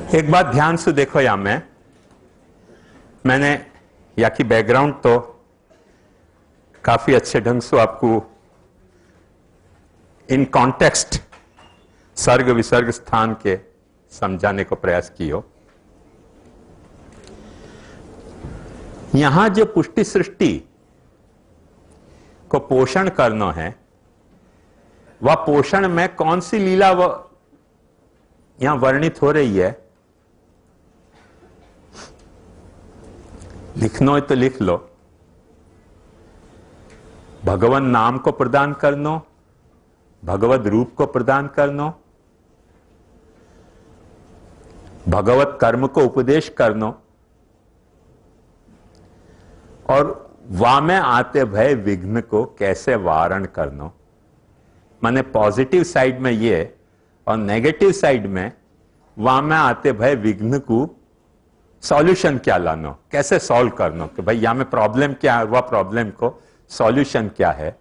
एक बात ध्यान से देखो, या मैंने या की बैकग्राउंड तो काफी अच्छे ढंग से आपको इन कॉन्टेक्स्ट सर्ग विसर्ग स्थान के समझाने को प्रयास कियो। यहां जो पुष्टि सृष्टि को पोषण करना है, वह पोषण में कौन सी लीला यहां वर्णित हो रही है, लिखना है तो लिख लो। भगवान नाम को प्रदान करना, भगवत रूप को प्रदान करना, भगवत कर्म को उपदेश करना, और वामे आते भय विघ्न को कैसे वारण करना। माने पॉजिटिव साइड में ये और नेगेटिव साइड में वामे आते भय विघ्न को सॉल्यूशन क्या लाना, कैसे सॉल्व करना, कि भाई यहां में प्रॉब्लम क्या है, वह प्रॉब्लम को सॉल्यूशन क्या है,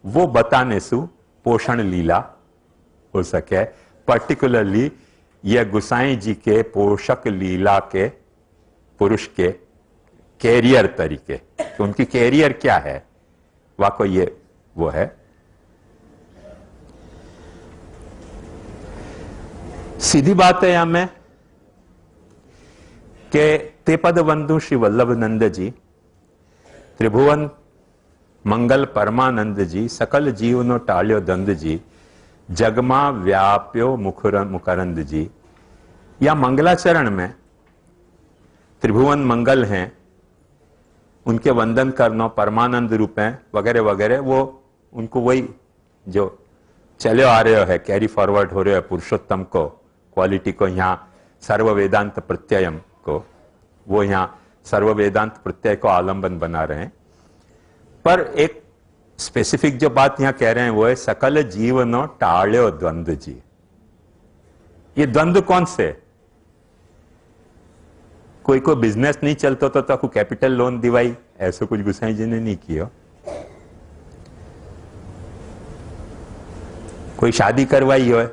वो बताने से पोषण लीला हो सके। पर्टिकुलरली यह गुसाई जी के पोषक लीला के पुरुष के कैरियर तरीके, तो उनकी कैरियर क्या है, वह को ये वो है। सीधी बात है यहां में કે તે પદબંધુ શ્રી વલ્લભનંદજી, ત્રિભુવન મંગલ પરમાનંદજી, સકલ જીવનો ટાળ્યો દંદજી, જગમાં વ્યાપ્યો મુકરંદજી। या मंगलाचरण में त्रिभुवन मंगल हैं, उनके वंदन करना, परमानंद रूप हैं वगैरह वगैरह, वो उनको वही जो चले आ रहे है, कैरी फॉरवर्ड हो रहे है पुरुषोत्तम को, क्वालिटी को, यहाँ सर्व वेदांत प्रत्ययम को, वो यहां सर्व वेदांत प्रत्यय को आलंबन बना रहे हैं। पर एक स्पेसिफिक जो बात यहां कह रहे हैं वो है सकल जीवनो टाळ्यो द्वंद्व जी। ये द्वंद्व कौन से? कोई बिजनेस नहीं चलता तो कैपिटल लोन दिवाई, ऐसा कुछ गुसाई जी ने नहीं किया। कोई शादी करवाई हो,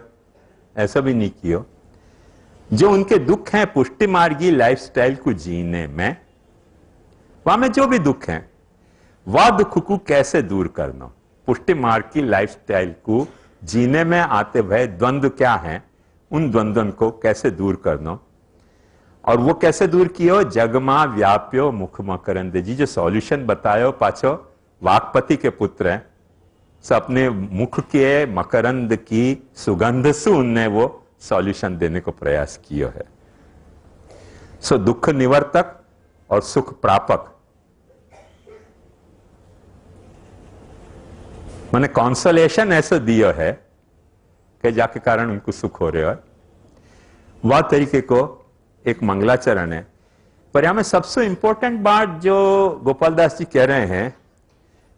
ऐसा भी नहीं किया। जो उनके दुख हैं पुष्टि मार्गी लाइफस्टाइल को जीने में, वहां में जो भी दुख हैं वह दुख को कैसे दूर करना, पुष्टि मार्ग की लाइफस्टाइल को जीने में आते भय द्वंद्व क्या हैं, उन द्वंद्वन को कैसे दूर करना, और वो कैसे दूर कियो, जगमा व्याप्यो मुख मकरंद जी। जो सॉल्यूशन बतायो पाछो वाकपति के पुत्र हैं, अपने मुख के मकरंद की सुगंध से उनने वो सॉल्यूशन देने को प्रयास किया है। सो दुख निवर्तक और सुख प्रापक, मैंने कॉन्सोलेशन ऐसा दिया है कि जाके कारण उनको सुख हो रहा है। वह तरीके को एक मंगलाचरण है। पर यहां में सबसे इंपॉर्टेंट बात जो गोपालदास जी कह रहे हैं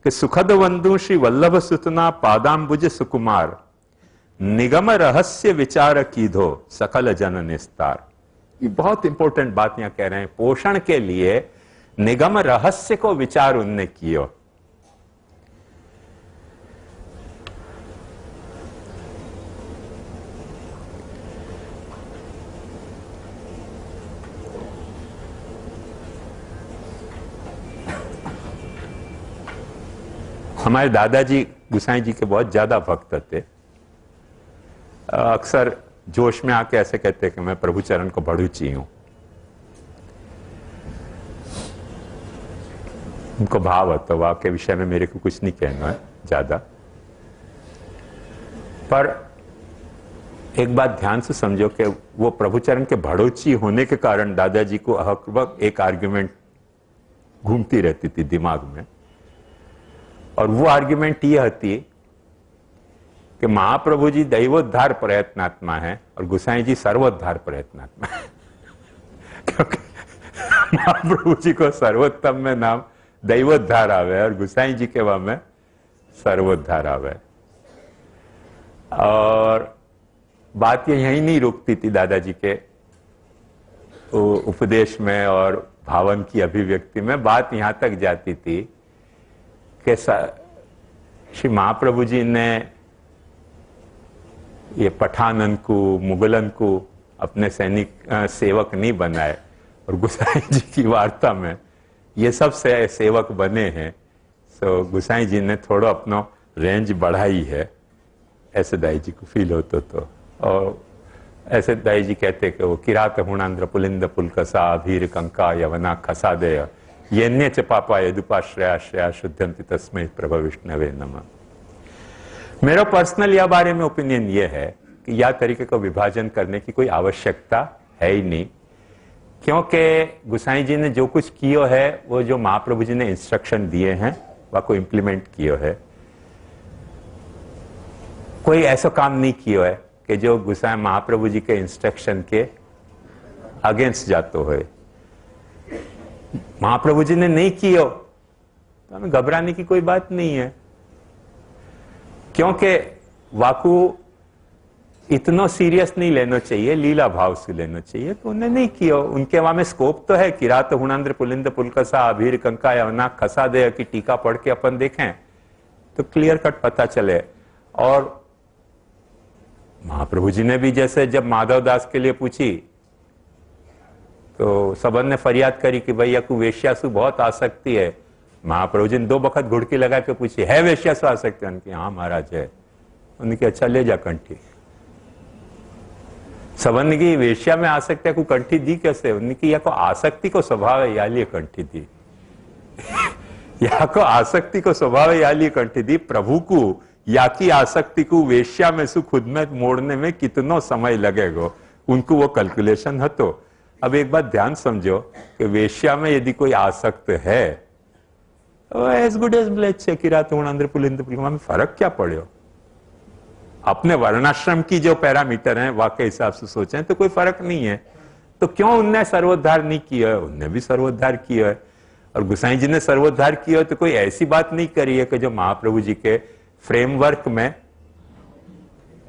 कि सुखद वंदु श्री वल्लभ सुतना पादाम्बुज सुकुमार, निगम रहस्य विचार कीधो सकल जन निस्तार। ये बहुत इंपॉर्टेंट बात यहां कह रहे हैं। पोषण के लिए निगम रहस्य को विचार उनने किया। हमारे दादाजी गुसाई जी के बहुत ज्यादा भक्त थे। अक्सर जोश में आके ऐसे कहते हैं कि मैं प्रभु चरण को भड़ूची हूं। उनको भाव होता, वाह के विषय में मेरे को कुछ नहीं कहना है ज्यादा। पर एक बात ध्यान से समझो कि वो प्रभु चरण के भड़ोची होने के कारण दादाजी को हर वक्त एक आर्ग्यूमेंट घूमती रहती थी दिमाग में, और वो आर्ग्यूमेंट ये होती कि महाप्रभु जी दैवोद्धार प्रयत्नात्मा है और गुसाई जी सर्वोद्धार प्रयत्नात्मा है। क्योंकि महाप्रभु जी को सर्वोत्तम में नाम दैवोद्धार आवे और गुसाई जी के वहां में सर्वोद्धार आवे। और बात ये यही नहीं रुकती थी दादाजी के उपदेश में और भावन की अभिव्यक्ति में। बात यहां तक जाती थी कि श्री महाप्रभु जी ने ये पठानन को, मुगलन को अपने सैनिक सेवक नहीं बनाए, और गुसाई जी की वार्ता में ये सब से सेवक बने हैं। तो गुसाई जी ने थोड़ा अपना रेंज बढ़ाई है, ऐसे दाई जी को फील होता तो। और ऐसे दाई जी कहते कि वो किरात हुणांद्र पुलिंद पुलकसा भीर कंका यवना खसा दे ये च पापा यदुपाश्रया श्रेया शुद्धंति तस्मै प्रभु विष्णवे नमः। मेरा पर्सनल या बारे में ओपिनियन ये है कि या तरीके को विभाजन करने की कोई आवश्यकता है ही नहीं, क्योंकि गुसाई जी ने जो कुछ किया है वो जो महाप्रभु जी ने इंस्ट्रक्शन दिए हैं वह को इम्प्लीमेंट किया है। कोई ऐसा काम नहीं किया है कि जो गुसाई महाप्रभु जी के इंस्ट्रक्शन के अगेंस्ट जातो है। महाप्रभु जी ने नहीं किया तो हमें घबराने की कोई बात नहीं है, क्योंकि वाकू इतना सीरियस नहीं लेना चाहिए, लीला भाव से लेना चाहिए। तो उन्हें नहीं किया, उनके वहां में स्कोप तो है। किरात हुणांद्र पुलिंद पुलकसा अभीर कंका यवना खसा दे की टीका पढ़ के अपन देखें तो क्लियर कट पता चले। और महाप्रभु जी ने भी जैसे जब माधव दास के लिए पूछी तो सबन ने फरियाद करी कि भैया को वेश्यासु बहुत आसक्ति है। महाप्रभु जी ने 2 बखत घुड़की लगा के पूछी, है वेश्यासु आसक्ति? उनकी हाँ महाराज है। उनकी अच्छा ले जा कंठी। सबन की वेश्या में आसक्ति को कंठी दी कैसे? उनकी या को आसक्ति को स्वभाव है या लिए कंठी दी या को आसक्ति को स्वभाव है या लिए कंठी दी। प्रभु को या की आसक्ति को वेश्या में से खुद में मोड़ने में कितना समय लगेगा, उनको वो कैलकुलेशन है। तो अब एक बात ध्यान समझो कि वेश्या में यदि कोई आसक्त है एज गुड एज ब्लेच से किरात हुणांद्र पुलिंद पुलकसा में फर्क क्या पड़े? अपने वर्णाश्रम की जो पैरामीटर हैं वह के हिसाब से सोचें तो कोई फर्क नहीं है। तो क्यों उनने सर्वोद्धार नहीं किया है? उनने भी सर्वोद्धार किया है। और गुसाई जी ने सर्वोद्धार किया तो कोई ऐसी बात नहीं करी है कि जो महाप्रभु जी के फ्रेमवर्क में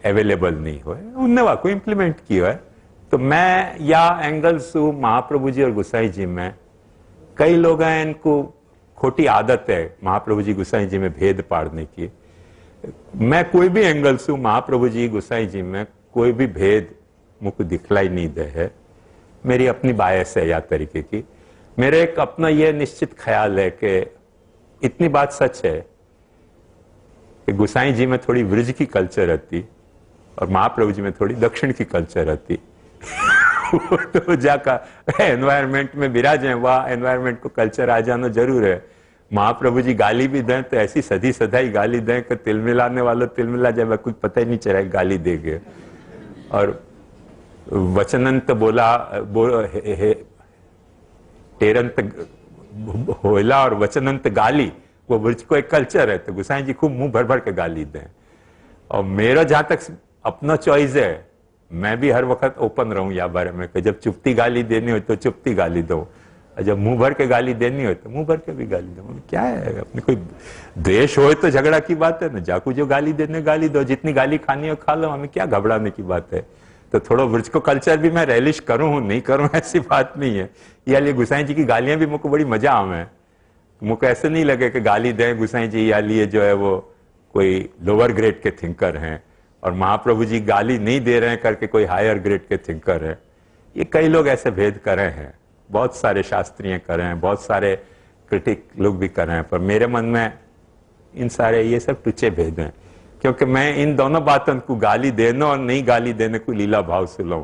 अवेलेबल नहीं हो, उनने वह को इंप्लीमेंट किया है। तो मैं या एंगल्स महाप्रभु जी और गुसाई जी में, कई लोग हैं इनको खोटी आदत है महाप्रभु जी गुसाई जी में भेद पाड़ने की। मैं कोई भी एंगल्स महाप्रभु जी गुसाई जी में कोई भी भेद मुझको दिखलाई नहीं दे है। मेरी अपनी बायस है या तरीके की। मेरे एक अपना यह निश्चित ख्याल है कि इतनी बात सच है कि गुसाई जी में थोड़ी वृज की कल्चर रहती और महाप्रभु जी में थोड़ी दक्षिण की कल्चर रहती। तो जाका एनवायरमेंट में विराज है, वह एनवायरमेंट को कल्चर आ जाना जरूर है। महाप्रभु जी गाली भी दें तो ऐसी सदी सदाई गाली दें कि तिल मिलाने वालों तिल मिला जाए, कुछ पता ही नहीं चला गाली देंगे। और वचनंत टेरंत होला और वचनंत गाली, वो ब्रज को एक कल्चर है। तो गुसाई जी खूब मुंह भर भर के गाली दें। और मेरा जहां तक अपना चॉइस है, मैं भी हर वक्त ओपन रहूं या बारे में कि जब चुपती गाली देनी हो तो चुपती गाली दो, और जब मुंह भर के गाली देनी हो तो मुंह भर के भी गाली दो। क्या है, अपने कोई द्वेष हो तो झगड़ा की बात है ना, जाकू जो गाली देने गाली दो, जितनी गाली खानी हो खा लो, हमें क्या घबराने की बात है। तो थोड़ा ब्रज को कल्चर भी मैं रेलिश करूं नहीं करूं ऐसी बात नहीं है। या लिए गुसाई जी की गालियां भी मुझको बड़ी मजा आवे। मुझको ऐसे नहीं लगे कि गाली दें गुसाई जी या लिए जो है वो कोई लोअर ग्रेड के थिंकर हैं और महाप्रभु जी गाली नहीं दे रहे हैं करके कोई हायर ग्रेड के थिंकर है। ये कई लोग ऐसे भेद कर रहे हैं, बहुत सारे शास्त्रीय कर रहे हैं, बहुत सारे क्रिटिक लोग भी कर रहे हैं, पर मेरे मन में इन सारे ये सब टुच्चे भेद हैं। क्योंकि मैं इन दोनों बातों को गाली देने और नहीं गाली देने को लीला भाव से लूं।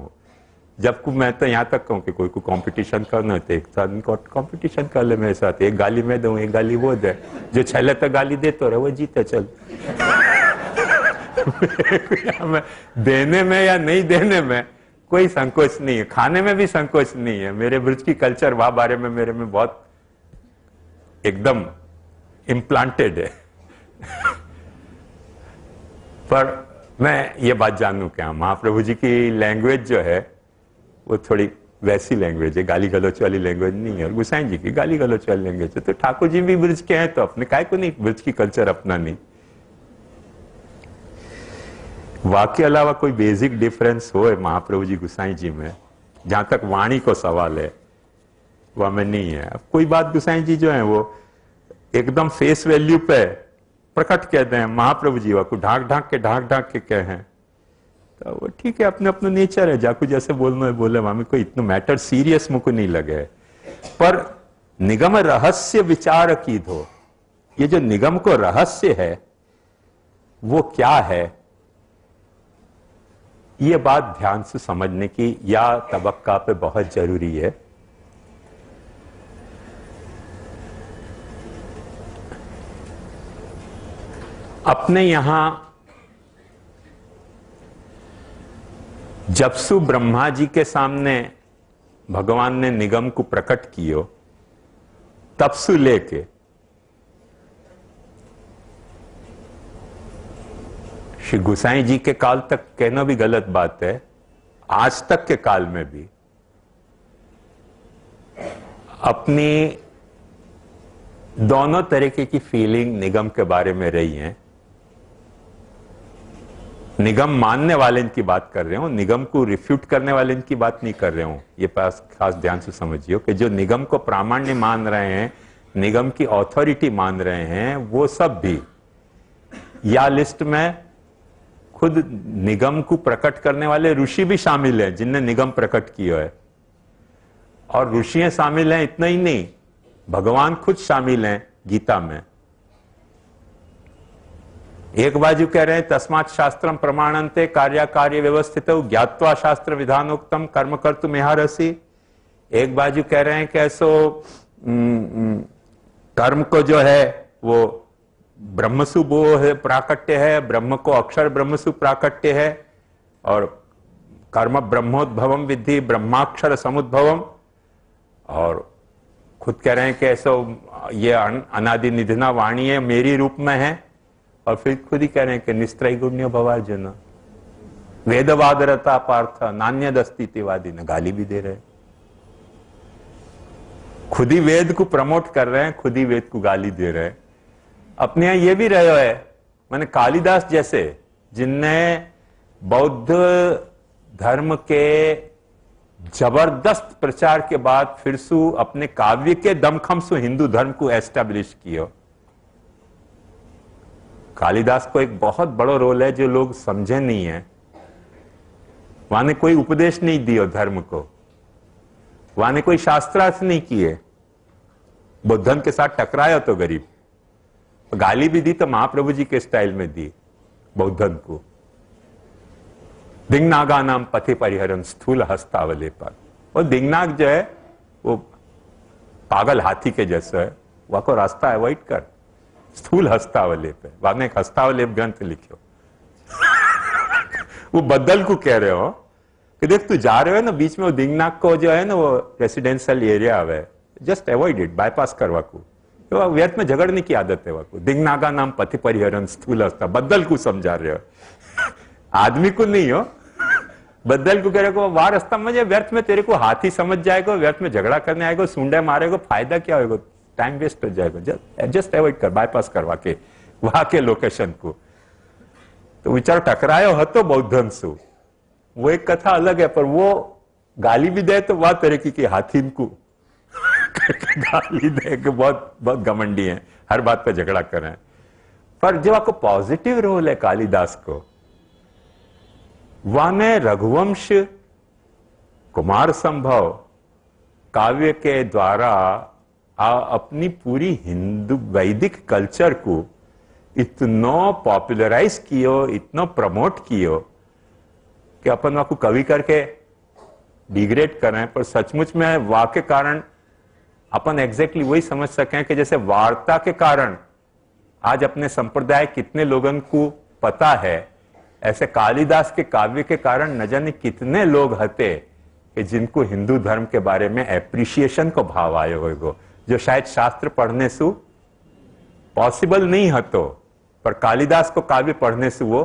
जब को मैं तो यहाँ तक कहूँ कि कोई को कंपटीशन करना है तो एक साथ कंपटीशन कर ले मेरे साथ, एक गाली मैं दूं एक गाली वो दे, जो छले तक गाली दे तो रहे वो जीते चल। मैं देने में या नहीं देने में कोई संकोच नहीं है, खाने में भी संकोच नहीं है। मेरे ब्रज की कल्चर वह बारे में मेरे में बहुत एकदम इम्प्लांटेड है। पर मैं ये बात जानूं क्या, महाप्रभु जी की लैंग्वेज जो है वो थोड़ी वैसी लैंग्वेज है, गाली गलौच वाली लैंग्वेज नहीं है। और गुसाई जी की गाली गलौच वाली लैंग्वेज है। तो ठाकुर जी भी ब्रज के हैं तो अपने काय को नहीं ब्रज की कल्चर अपना नहीं। वाक्य अलावा कोई बेसिक डिफरेंस हो महाप्रभु जी गुसाई जी में, जहां तक वाणी को सवाल है वह में नहीं है। अब कोई बात गुसाई जी जो है वो एकदम फेस वैल्यू पे प्रकट कहते हैं, महाप्रभु जी को ढांक ढांक के कहें तो वो ठीक है, अपने अपना नेचर है, जाकू जैसे बोलना है बोले, हमें कोई इतना मैटर सीरियस मुझको नहीं लगे। पर निगम रहस्य विचार की दो, ये जो निगम को रहस्य है वो क्या है, ये बात ध्यान से समझने की या तबक्का पे बहुत जरूरी है। अपने यहां जबसु ब्रह्मा जी के सामने भगवान ने निगम को प्रकट कियो, तबसु लेके श्री गुसाई जी के काल तक कहना भी गलत बात है, आज तक के काल में भी अपनी दोनों तरीके की फीलिंग निगम के बारे में रही है। निगम मानने वाले इनकी बात कर रहे हूं, निगम को रिफ्यूट करने वाले इनकी बात नहीं कर रहे हूं। ये पास खास ध्यान से समझिए कि जो निगम को प्रामाण्य मान रहे हैं, निगम की ऑथोरिटी मान रहे हैं, वो सब भी या लिस्ट में खुद निगम को प्रकट करने वाले ऋषि भी शामिल हैं जिनने निगम प्रकट किया है, और ऋषियां शामिल हैं। इतना ही नहीं, भगवान खुद शामिल हैं गीता में। एक बाजू कह रहे हैं तस्मात् शास्त्रम प्रमाणन्ते कार्य कार्य व्यवस्थित ज्ञात्वा शास्त्र विधानोक्तम कर्म कर्तुम इहारसि। एक बाजू कह रहे हैं कि ऐसो कर्म को जो है वो ब्रह्मसु वो है प्राकट्य है, ब्रह्म को अक्षर ब्रह्मसु प्राकट्य है, और कर्म ब्रह्मोद्भवम विद्धि ब्रह्माक्षर समुद्भवम। और खुद कह रहे हैं कि ऐसो ये अनादि निधना वाणी है, मेरी रूप में है। और फिर खुद ही कह रहे हैं कि निस्त्रैगुण्य भवार्जुन, वेदवादरता पार्थ नान्यदस्तिवादी न, गाली भी दे रहे हैं। खुद ही वेद को प्रमोट कर रहे हैं, खुद ही वेद को गाली दे रहे हैं। अपने यहां ये भी रहे है, मैंने कालिदास जैसे जिनने बौद्ध धर्म के जबरदस्त प्रचार के बाद फिर सु अपने काव्य के दमखम से हिंदू धर्म को एस्टेब्लिश किया। कालिदास को एक बहुत बड़ा रोल है जो लोग समझे नहीं है। वहां ने कोई उपदेश नहीं दिया धर्म को, वहां ने कोई शास्त्रार्थ नहीं किए। बुद्धन के साथ टकराया तो गरीब, गाली भी दी तो महाप्रभु जी के स्टाइल में दी बौद्धन को। दिंगनागा नाम पथि परिहरन स्थूल हस्तावले पर। और दिंगनाग जो है वो पागल हाथी के जैसा है, वह को रास्ता अवॉइड कर। स्थूल हस्तावले पे बाद में एक हस्तावलेप ग्रंथ लिखो। वो बदल को कह रहे हो कि देख तू जा रहे हो ना बीच में, वो दिंगनाग को जो है ना वो रेसिडेंशियल एरिया है, जस्ट अवॉइड इट, बाईपास करवा को। तो व्यर्थ में झगड़ने की आदत है वाको। दिंगनागा नाम पथि परिहरन स्थूल हस्ता, बदल को समझा रहे हो, आदमी को नहीं हो। बदल को कह रहे को वाह रास्ता मुझे व्यर्थ में तेरे को हाथी समझ जाएगा, व्यर्थ में झगड़ा करने आएगा, सूंडे मारेगा, फायदा क्या होगा, टाइम वेस्ट हो जाएगा। जस्ट अवॉइड कर, बाईपास करवा के वहां के लोकेशन को। तो विचार टकरायो હતો बौद्धन सु, वो एक कथा अलग है, पर वो गाली भी दे तो वह तरीके की हाथी को गाली दे के बहुत बहुत घमंडी है, हर बात पर झगड़ा कर रहे हैं। पर जो आपको पॉजिटिव रोल है कालिदास को, वह ने रघुवंश कुमार संभव काव्य के द्वारा अपनी पूरी हिंदू वैदिक कल्चर को इतना पॉपुलराइज कियो, इतना प्रमोट कियो कि अपन वहां को कवि करके डिग्रेड कर रहे हैं। पर सचमुच में वाह के कारण अपन एग्जैक्टली वही समझ सकें कि जैसे वार्ता के कारण आज अपने संप्रदाय कितने लोगों को पता है, ऐसे कालिदास के काव्य के कारण न जाने कितने लोग हते कि जिनको हिंदू धर्म के बारे में एप्रिसिएशन को भाव आयो होगा, जो शायद शास्त्र पढ़ने से पॉसिबल नहीं हतो, पर कालिदास को काव्य पढ़ने से वो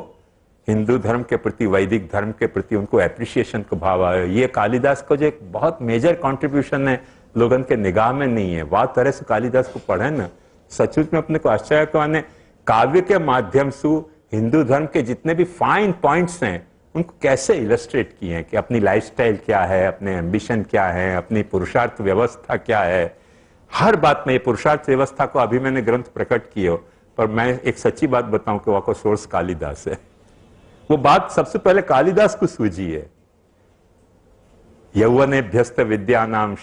हिंदू धर्म के प्रति, वैदिक धर्म के प्रति उनको एप्रिसिएशन को भाव आयो। ये कालिदास को जो एक बहुत मेजर कंट्रीब्यूशन है, लोगों के निगाह में नहीं है। वह तरह से कालिदास को पढ़े ना, सचमुच में अपने को आश्चर्य को आने काव्य के माध्यम से हिंदू धर्म के जितने भी फाइन पॉइंट्स हैं उनको कैसे इलस्ट्रेट किए हैं कि अपनी लाइफस्टाइल क्या है, अपने एम्बिशन क्या है, अपनी पुरुषार्थ व्यवस्था क्या है। हर बात में ये पुरुषार्थ व्यवस्था को अभी मैंने ग्रंथ प्रकट किए, पर मैं एक सच्ची बात बताऊं कि वहां को सोर्स कालिदास है। वो बात सबसे पहले कालिदास को सूझी है। यौवनेभ्यस्त विद्यानाम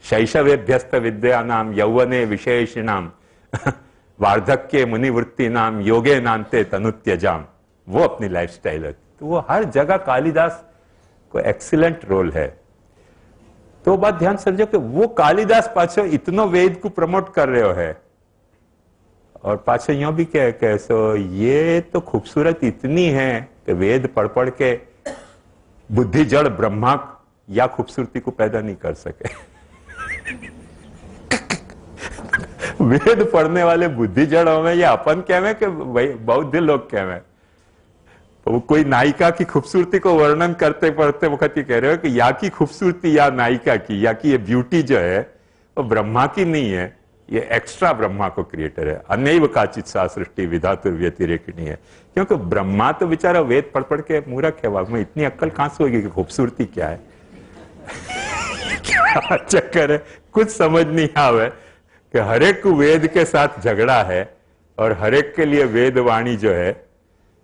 शैशवेभ्यस्त विद्यानाम यौवने विशेषिणाम वार्धक्य मुनिवृत्ति नाम योगे नान्ते तनुत्यजाम, वो अपनी लाइफस्टाइल है। तो वो हर जगह कालिदास को एक्सीलेंट रोल है। तो बात ध्यान समझो कि वो कालिदास पाछो इतनो वेद को प्रमोट कर रहे हो है, और पाछो यो भी कह सो ये तो खूबसूरत इतनी है कि वेद पढ़ पढ़ के बुद्धि जड़ ब्रह्मा या खूबसूरती को पैदा नहीं कर सके। वेद पढ़ने वाले बुद्धि जड़ हो या अपन कहवे कि बौद्ध लोग कहवे, वो कोई नायिका की खूबसूरती को वर्णन करते पढ़ते वक्त ये कह रहे हो कि या की खूबसूरती या नायिका की या की ये ब्यूटी जो है वो ब्रह्मा की नहीं है, ये एक्स्ट्रा ब्रह्मा को क्रिएटर है। अनैव काचित सा सृष्टि विधातुर व्यतिरेकिणी है, क्योंकि ब्रह्मा तो बेचारा वेद पढ़ पढ़ के मूर्ख है, वाग में इतनी अक्ल कहां से होगी कि खूबसूरती क्या है। क्या चक्कर है, कुछ समझ नहीं आवे कि हरेक को वेद के साथ झगड़ा है, और हरेक के लिए वेद वाणी जो है,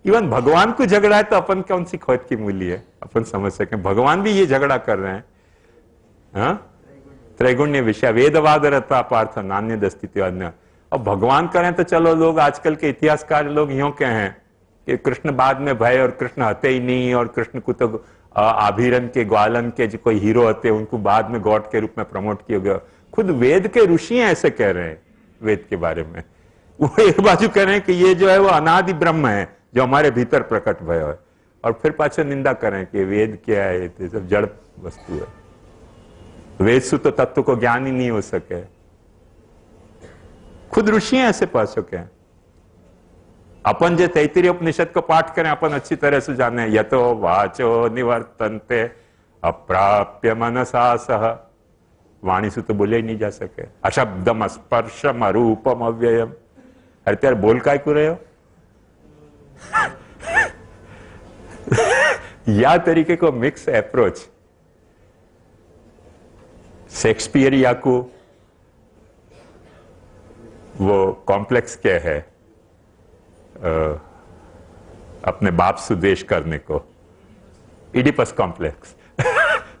इवन भगवान को झगड़ा है तो अपन कौन सी खोज की मूल्य है, अपन समझ सके भगवान भी ये झगड़ा कर रहे हैं। हाँ, त्रैगुण्य विषय वेदवाद रहता पार्थ नान्य दस्तित्व अन्य। और भगवान करें तो चलो, लोग आजकल के इतिहासकार लोग यूं कहें कि कृष्ण बाद में भय और कृष्ण हते ही नहीं, और कृष्ण को तो आभिरन के ग्वालन के जो कोई हीरो होते उनको बाद में गॉड के रूप में प्रमोट किया गया। खुद वेद के ऋषि ऐसे कह रहे हैं वेद के बारे में। वो एक बाजू कह रहे हैं कि ये जो है वो अनादि ब्रह्म है जो हमारे भीतर प्रकट भयो है, और फिर पाछे निंदा करें कि वेद क्या है, ये सब जड़ वस्तु है, वेद से तो तत्व को ज्ञान ही नहीं हो सके। खुद ऋषि ऐसे पास के हैं। अपन जो तैत्तिरीय उपनिषद को पाठ करें अपन अच्छी तरह से जाने, यतो वाचो निवर्तन्ते अप्राप्य मनसा सह, वाणी से तो बोले ही नहीं जा सके। अशब्दम स्पर्शम अरूपम अव्ययम, अरे त्यार बोल काय को रहे हो। या तरीके को मिक्स अप्रोच शेक्सपियर या को वो कॉम्प्लेक्स क्या है अपने बाप सुदेश करने को, इडिपस कॉम्प्लेक्स।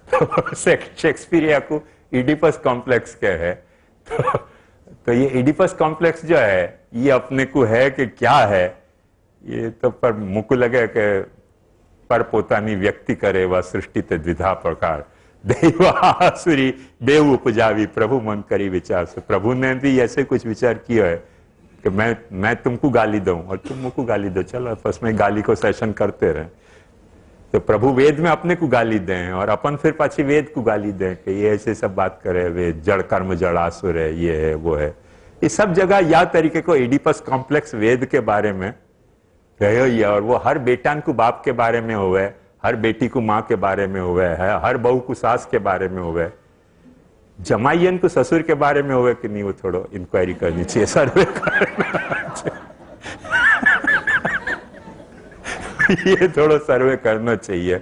तो शेक्सपियर को इडिपस कॉम्प्लेक्स क्या है, तो ये इडिपस कॉम्प्लेक्स जो है ये अपने को है कि क्या है, ये तो पर मुक लगे कि पर पोतानी व्यक्ति करे वह सृष्टि ते द्विधा प्रकार देवासुरी बेव उपजावी प्रभु मन करी विचार से। प्रभु ने भी ऐसे कुछ विचार किया है कि मैं तुमको गाली दूं और तुम मुझको गाली दो, चलो आपस में गाली को सेशन करते रहे। तो प्रभु वेद में अपने को गाली दें और अपन फिर पाछी वेद को गाली दें कि ये ऐसे सब बात करे, वेद जड़ कर्म जड़ आसुर है, ये है वो है। ये सब जगह या तरीके को इडिपस कॉम्प्लेक्स वेद के बारे में रहे ही है, और वो हर बेटान को बाप के बारे में हुए, हर बेटी को माँ के बारे में हुए है, हर बहू को सास के बारे में हुए, जमाइयन को ससुर के बारे में हुए कि नहीं, वो थोड़ो इंक्वायरी करनी चाहिए, सर्वे करना चाहिए। ये थोड़ो सर्वे करना चाहिए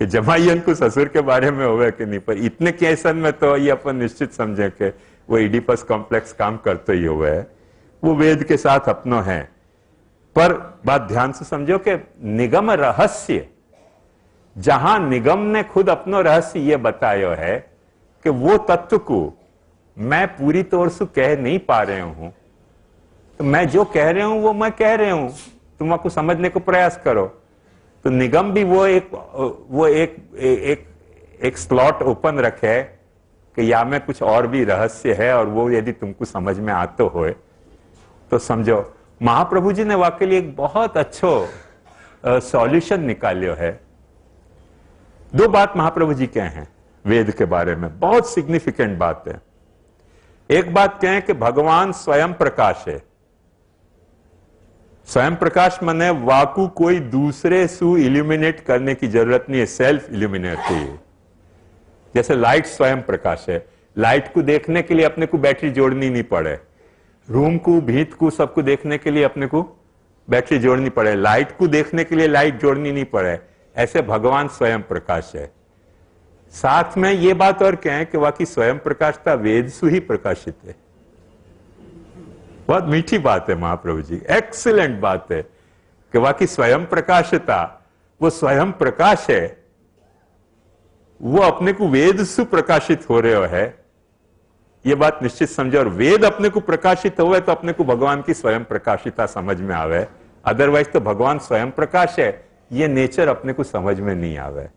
कि जमाइयन को ससुर के बारे में हुए कि नहीं। पर इतने केसन में तो ये अपन निश्चित समझे कि वो इडिपस कॉम्प्लेक्स काम करते ही हुए है, वो वेद के साथ अपनो है। पर बात ध्यान से समझो कि निगम रहस्य, जहां निगम ने खुद अपनो रहस्य ये बतायो है कि वो तत्व को मैं पूरी तौर से कह नहीं पा रहे हूं, तो मैं जो कह रहे हूं वो मैं कह रहे हूं, तुम आपको समझने को प्रयास करो। तो निगम भी वो एक स्लॉट ओपन रखे कि या में कुछ और भी रहस्य है, और वो यदि तुमको समझ में आते हो तो समझो। महाप्रभु जी ने वाकई लिए एक बहुत अच्छो सॉल्यूशन निकालियो है। दो बात महाप्रभु जी कहे हैं वेद के बारे में, बहुत सिग्निफिकेंट बात है। एक बात कहें कि भगवान स्वयं प्रकाश है। स्वयं प्रकाश माने वाकू कोई दूसरे सु इल्यूमिनेट करने की जरूरत नहीं है, सेल्फ इल्यूमिनेट है। जैसे लाइट स्वयं प्रकाश है, लाइट को देखने के लिए अपने को बैटरी जोड़नी नहीं पड़े, रूम को भीत को सबको देखने के लिए अपने को बैटरी जोड़नी पड़े, लाइट को देखने के लिए लाइट जोड़नी नहीं पड़े। ऐसे भगवान स्वयं प्रकाश है। साथ में ये बात और कहें कि वाकई स्वयं प्रकाशता वेद से ही प्रकाशित है। बहुत मीठी बात है महाप्रभु जी, एक्सीलेंट बात है कि बाकी स्वयं प्रकाशता, वो स्वयं प्रकाश है, वो अपने को वेद से प्रकाशित हो रहे है, ये बात निश्चित समझे। और वेद अपने को प्रकाशित हुए तो अपने को भगवान की स्वयं प्रकाशिता समझ में आवे, अदरवाइज तो भगवान स्वयं प्रकाश है, ये नेचर अपने को समझ में नहीं आवे।